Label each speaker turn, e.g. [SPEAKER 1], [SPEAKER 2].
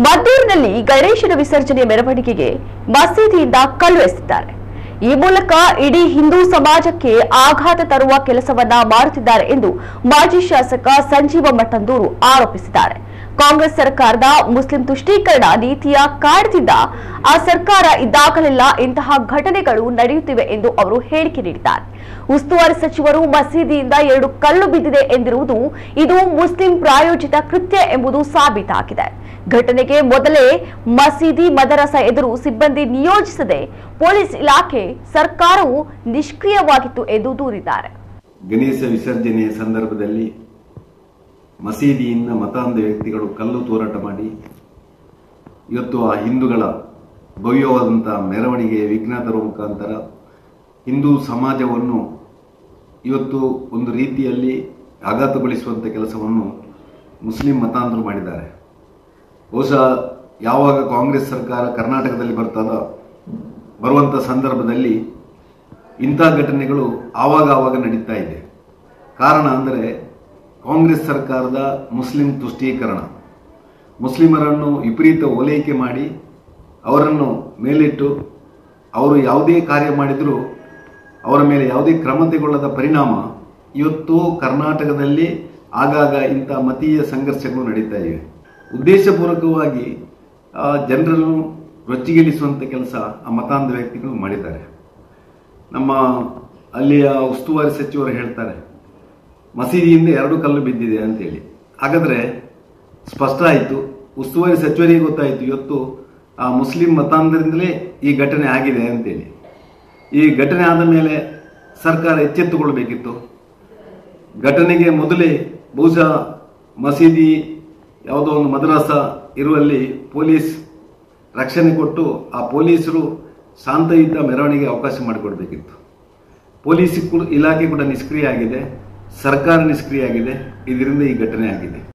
[SPEAKER 1] ಮದ್ದೂರಿನಲ್ಲಿ ಗಣೇಶನ ವಿಸರ್ಜನೆ ಮೆರವಣಿಗೆಗೆ ಮಸೀದಿಯಿಂದ ಕಲ್ಲು ಎಸೆದಿದ್ದಾರೆ. ಈ ಮೂಲಕ ಇಡೀ ಹಿಂದೂ ಸಮಾಜಕ್ಕೆ ಆಘಾತ ತರುವ ಕೆಲಸವನ್ನ ಮಾಡುತ್ತಿದ್ದಾರೆ ಎಂದು ಮಾಜಿ ಶಾಸಕ ಸಂಜೀವ ಮಠಂದೂರು ಆರೋಪಿಸಿದ್ದಾರೆ. ಕಾಂಗ್ರೆಸ್ ಸರ್ಕಾರದ ಮುಸ್ಲಿಂ ತುಷ್ಟೀಕರಣ ನೀತಿಯ ಕಾರಣದಿಂದ ಆ ಸರ್ಕಾರ ಇದ್ದಾಗಲೆಲ್ಲ ಇಂತಹ ಘಟನೆಗಳು ನಡೆಯುತ್ತಿವೆ ಎಂದು ಅವರು ಹೇಳಿಕೆ ನೀಡಿದ್ದಾರೆ. ಉಸ್ತುವಾರಿ ಸಚಿವರು ಮಸೀದಿಯಿಂದ 2 ಕಲ್ಲು ಬಿದ್ದಿದೆ ಎಂದಿರುವುದು ಇದು ಮುಸ್ಲಿಂ ಪ್ರಾಯೋಜಿತ ಕೃತ್ಯ ಎಂಬುದು ಸಾಬೀತಾಗಿದೆ. ಘಟನೆಗೆ ಮೊದಲೇ ಮಸೀದಿ ಮದರಸಾ ಎದುರು ಸಿಬ್ಬಂದಿ ನಿಯೋಜಿಸದೆ ಪೊಲೀಸ್ ಇಲಾಖೆ ಸರ್ಕಾರವು ನಿಷ್ಕ್ರಿಯವಾಗಿತ್ತು ಎಂದು ದೂರಿದ್ದಾರೆ.
[SPEAKER 2] ಗಣೇಶ ವಿಸರ್ಜನೆಯ ಸಂದರ್ಭದಲ್ಲಿ ಮಸೀದಿಯಿಂದ ಮತಾಂಧ ವ್ಯಕ್ತಿಗಳು ಕಲ್ಲು ತೂರಾಟ ಮಾಡಿ ಇವತ್ತು ಆ ಹಿಂದೂಗಳ ಭವ್ಯವಾದಂತಹ ಮೆರವಣಿಗೆಯ ವಿಘ್ನ ತರುವ ಮುಖಾಂತರ ಹಿಂದೂ ಸಮಾಜವನ್ನು ಇವತ್ತು ಒಂದು ರೀತಿಯಲ್ಲಿ ಆಘಾತಗೊಳಿಸುವಂಥ ಕೆಲಸವನ್ನು ಮುಸ್ಲಿಂ ಮತಾಂಧರು ಮಾಡಿದ್ದಾರೆ. ಬಹುಶಃ ಯಾವಾಗ ಕಾಂಗ್ರೆಸ್ ಸರ್ಕಾರ ಕರ್ನಾಟಕದಲ್ಲಿ ಬರುವಂಥ ಸಂದರ್ಭದಲ್ಲಿ ಇಂಥ ಘಟನೆಗಳು ಆವಾಗ ನಡೀತಾ ಇದೆ. ಕಾರಣ ಅಂದರೆ ಕಾಂಗ್ರೆಸ್ ಸರ್ಕಾರದ ಮುಸ್ಲಿಂ ತುಷ್ಟೀಕರಣ, ಮುಸ್ಲಿಮರನ್ನು ವಿಪರೀತ ಓಲೈಕೆ ಮಾಡಿ ಅವರನ್ನು ಮೇಲಿಟ್ಟು ಅವರು ಯಾವುದೇ ಕಾರ್ಯ ಮಾಡಿದರೂ ಅವರ ಮೇಲೆ ಯಾವುದೇ ಕ್ರಮ ತೆಗೊಳ್ಳದ ಪರಿಣಾಮ ಇವತ್ತು ಕರ್ನಾಟಕದಲ್ಲಿ ಆಗಾಗ ಇಂಥ ಮತೀಯ ಸಂಘರ್ಷಗಳು ನಡೀತಾ ಇವೆ. ಉದ್ದೇಶಪೂರ್ವಕವಾಗಿ ಜನರನ್ನು ರೊಚ್ಚಿಗೆಳಿಸುವಂಥ ಕೆಲಸ ಆ ಮತಾಂಧ ವ್ಯಕ್ತಿಗಳು ಮಾಡಿದ್ದಾರೆ. ನಮ್ಮ ಅಲ್ಲಿಯ ಉಸ್ತುವಾರಿ ಸಚಿವರು ಹೇಳ್ತಾರೆ ಮಸೀದಿಯಿಂದ 2 ಕಲ್ಲು ಬಿದ್ದಿದೆ ಅಂತೇಳಿ. ಹಾಗಾದರೆ ಸ್ಪಷ್ಟ ಆಯಿತು, ಉಸ್ತುವಾರಿ ಸಚಿವರಿಗೆ ಗೊತ್ತಾಯಿತು ಇವತ್ತು ಆ ಮುಸ್ಲಿಂ ಮತಾಂಧರಿಂದಲೇ ಈ ಘಟನೆ ಆಗಿದೆ ಅಂತೇಳಿ. ಈ ಘಟನೆ ಆದ ಮೇಲೆ ಸರ್ಕಾರ ಎಚ್ಚೆತ್ತುಕೊಳ್ಬೇಕಿತ್ತು. ಘಟನೆಗೆ ಮೊದಲೇ ಬಹುಶಃ ಮಸೀದಿ ಯಾವುದೋ ಒಂದು ಮದ್ರಸಾ ಇರುವಲ್ಲಿ ಪೊಲೀಸ್ ರಕ್ಷಣೆ ಕೊಟ್ಟು ಆ ಪೊಲೀಸರು ಶಾಂತಯುತ ಮೆರವಣಿಗೆ ಅವಕಾಶ ಮಾಡಿಕೊಡ್ಬೇಕಿತ್ತು. ಪೊಲೀಸ್ ಇಲಾಖೆ ಕೂಡ ನಿಷ್ಕ್ರಿಯ ಆಗಿದೆ, ಸರ್ಕಾರ ನಿಷ್ಕ್ರಿಯ ಆಗಿದೆ. ಇದರಿಂದ ಈ ಘಟನೆ ಆಗಿದೆ.